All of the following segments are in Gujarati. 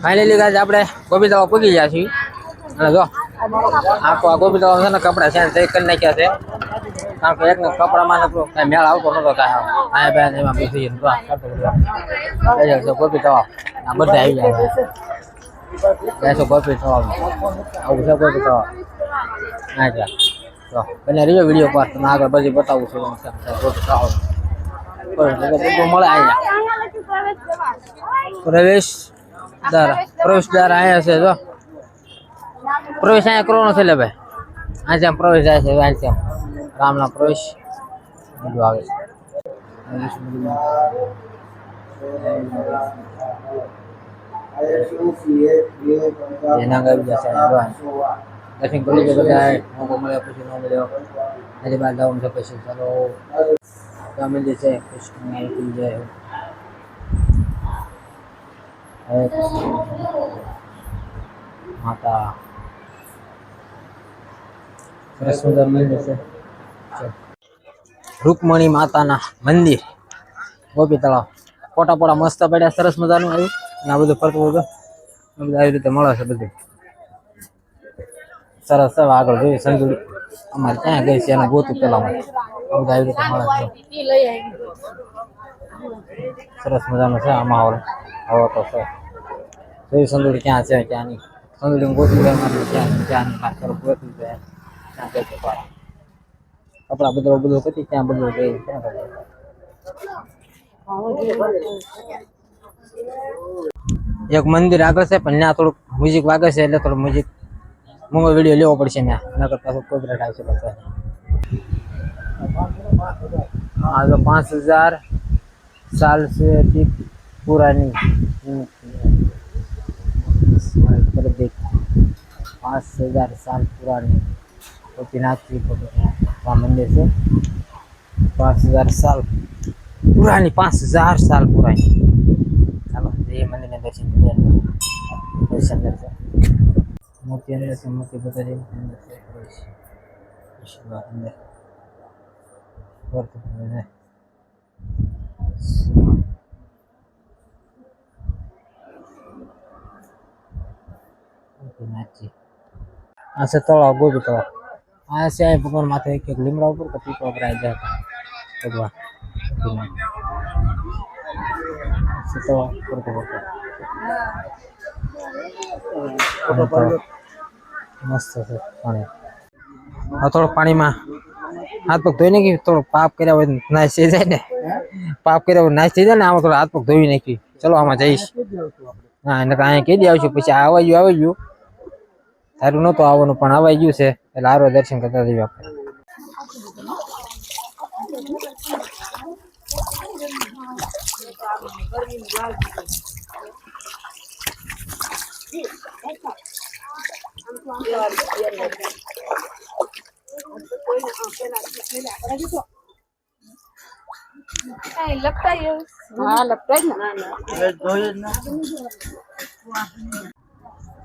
ફાઇનલી ગાઈસ આપણે ગોપી તળાવ પૂગી ગયા છીએ અને જો આખો આ ગોપી તળાવ છે ને કપડા ચેન્જ કરી નાખ્યા છે કારણ કે એકને કપડામાં નતો કઈ મેળ આવતો નતો કાંઈ આયા બેન એમાં બેસી ગયો ગોપી તળાવ આ બધા આવી ગયા છે ગોપી તળાવ આવું છે ગોપી તળાવ હા જા તો બને રીયો વિડીયો પર તમે આગળ બધી બતાવું છું ગોપી તળાવ મળે અહીંયા પ્રવેશ દ્વાર અહીંયા છે જો પ્રવેશ અહીંયા કરવાનો છે લે ભાઈ આજે આમ પ્રવેશ જાય છે આજે રામના પ્રવેશ બધું આવે છે એના ગાવી જશે દર્શન કરી લે બધા મોકો મળે પછી ન મળ્યો આજે બાર જવાનું છે પછી ચાલો મંદિર છે કૃષ્ણ જય માતા સરસ મજાનું મંદિર છે રૂકમણી માતાના મંદિર ગોપી તળાવ ફોટા પોટા મસ્ત પડ્યા સરસ મજાનું આવ્યું અને આ બધું ફરતું બધું આવી રીતે મળે છે બધું સરસ આગળ જોઈએ સંજુડી અમારે ક્યાં ગઈ છે એને ગોતું પેલામાં બધું આવી રીતે મળે છે સરસ મજાનો છે આ માહોલ આવો તો છે જોઈ સંદુડી ક્યાં છે ક્યાં નહીં સંદુડી ગોતું ક્યાં નહીં વાત કરો ગોતું જાય ક્યાં ગઈ કપડા બદલો બધું પછી ક્યાં બદલો ગઈ એક મંદિર આગળ છે પણ ત્યાં થોડુંક મ્યુઝિક વાગે છે એટલે થોડું મ્યુઝિક મોંઘો વિડીયો લેવો પડશે ત્યાં નકર પાછું કોપીરાઇટ આવશે પાછા हाँ तो 5000 साल से अधिक पुरानी 5000 साल पुरानी गोपीनाथ जी का मंदिर से 5000 साल पुरानी 5000 साल पुरानी चलो ये मंदिर में दर्शन किया दर्शन करते मूर्ति अंदर से मूर्ति बता रही अंदर से अंदर ऐसे तलाव गो भी तलाव ऐसे आए भगवान माथे एक लिमड़ा ऊपर कति को ऊपर आ जाता भगवान ऐसे तलाव ऊपर को मस्त है पानी हाँ थोड़ा पानी में हाथ पग धोई नहीं थोड़ा पाप કર્યા હોય નાશ થઈ જાય ને પાપ કર્યા હોય નાશ થઈ જાય ને આમાં થોડા હાથ પગ ધોઈ નાખી ચલો આમાં જઈશ હા એને અહીંયા કહી દે આવશું પછી આવી ગયું તારું નહોતું આવવાનું પણ આવી ગયું છે એટલે આરો દર્શન કરતા જઈએ આપણે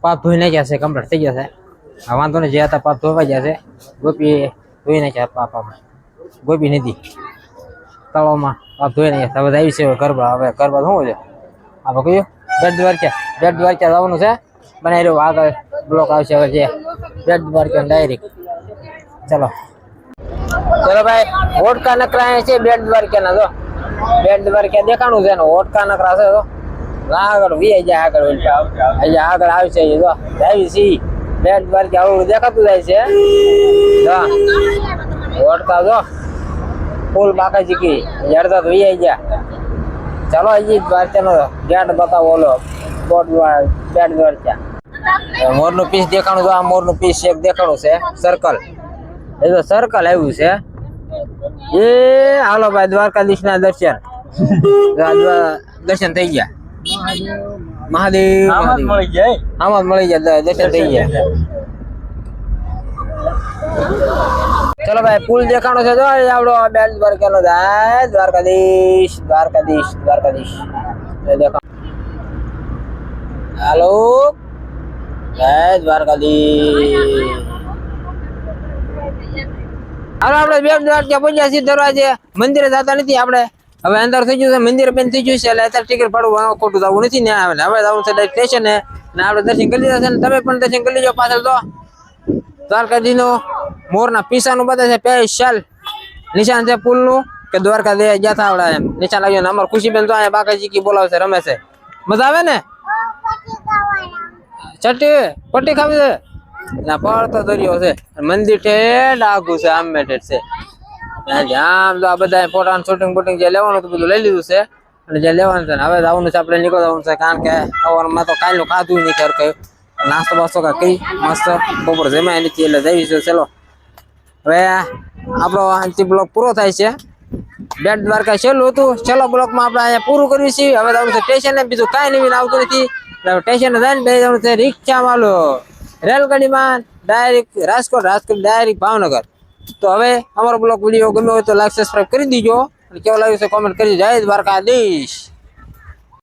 પાપ ધોઈ નાખ્યા છે કમ્પ્લીટ થઈ ગયા છે વાંધો ને જે હતા પાપ ધોવા ગયા છે ગોપી ધોઈ નાખ્યા પાપ ગોપી નદી તળાવમાં પાપ ધોઈ નાખ્યા હવે આવી છે ગરબા હવે ગરબા શું છે આપણે કયું બેટ દ્વારકા જવાનું છે બનાવી રહ્યો આગળ બ્લોક આવશે હવે જે બેટ દ્વારકા ડાયરેક્ટ ચલો ચલો ભાઈ ઓટકા નકરા છે બેટ દ્વારકા ના જો બેટ દ્વારકા દેખાણું છે ને ઓટકા નકરા છે તો આગળ વી જાય આગળ અહીંયા આગળ આવશે જો આવી સી બેટ દ્વારકા આવું દેખાતું જાય છે જો ઓટકા જો ફૂલ બાકાજી કી જડતા તો વી ગયા ચાલો હજી દ્વારકા નો ગેટ બતાવો ઓલો બેટ દ્વારકા મોર નું પીસ દેખાણું તો આ મોર નું પીસ એક દેખાણું છે સર્કલ એ તો સર્કલ આવ્યું છે એ હાલો ભાઈ દ્વારકાધીશ ના દર્શન થઈ ગયા મહાદેવ મળી જાય દર્શન થઈ ગયા ચલો ભાઈ પુલ દેખાણો છે જો આવડો બેટ દ્વારકા નો જાય દ્વારકાધીશ દેખા હાલો જય દ્વારકાધીશ હાલો આપણે બેટ દ્વારકા પહોંચ્યા છીએ દરવાજે મંદિરે જતા નથી આપણે હવે અંદર થઈ ગયું છે, મંદિર બંધ થઈ ગયું છે એટલે અત્યારે ટિકિટ ભાડું ખોટું જવું નથી ને આવે ને હવે જવું છે સ્ટેશન ને આપણે દર્શન કરી લીધા છે ને તમે પણ દર્શન કરી લેજો પાછળ તો દ્વારકાધીનો મોરના પીસાનું બધા છે સ્પેશિયલ નિશાન છે પુલનું કે દ્વારકા દે ગયા હતા આવડા એમ નિશાન લાગ્યું ને અમાર ખુશીબેન તો અહીંયા બાકાજી કી બોલાવે છે રમે છે મજા આવે ને ચટી પટ્ટી ખાવી છે ના પડતો દરિયો છે મંદિર છે ડાકુ છે આમ મેટેડ છે આમ તો આ બધા ફોટા શૂટિંગ બૂટિંગ જે લેવાનું હતું બધું લઈ લીધું છે અને જે લેવાનું છે હવે આવવાનું છે આપણે નીકળવાનું છે કારણ કે સવારમાં તો કાલનું ખાધું નહીં ખર કઈ નાસ્તો બાસ્તો કઈ મસ્ત બપોર જમાય નથી એટલે જઈશું ચલો હવે આપણો અંતિમ બ્લોક પૂરો થાય છે બેટ દ્વારકા છેલ્લું હતું છેલ્લો બ્લોકમાં આપણે અહીંયા પૂરું કર્યું છે હવે જવાનું છે સ્ટેશને બીજું કાંઈ નવીન આવતું નથી સ્ટેશને જઈને બે જવાનું છે રિક્ષામાં લો રેલગાડીમાં ડાયરેક્ટ રાજકોટ રાજકોટ ડાયરેક્ટ ભાવનગર તો હવે અમારો બ્લોગ વિડીયો ગમ્યો હોય તો લાઈક સબસ્ક્રાઇબ કરી દીજો અને કેવો લાગ્યું છે કોમેન્ટ કરી જય દ્વારકાધીશ.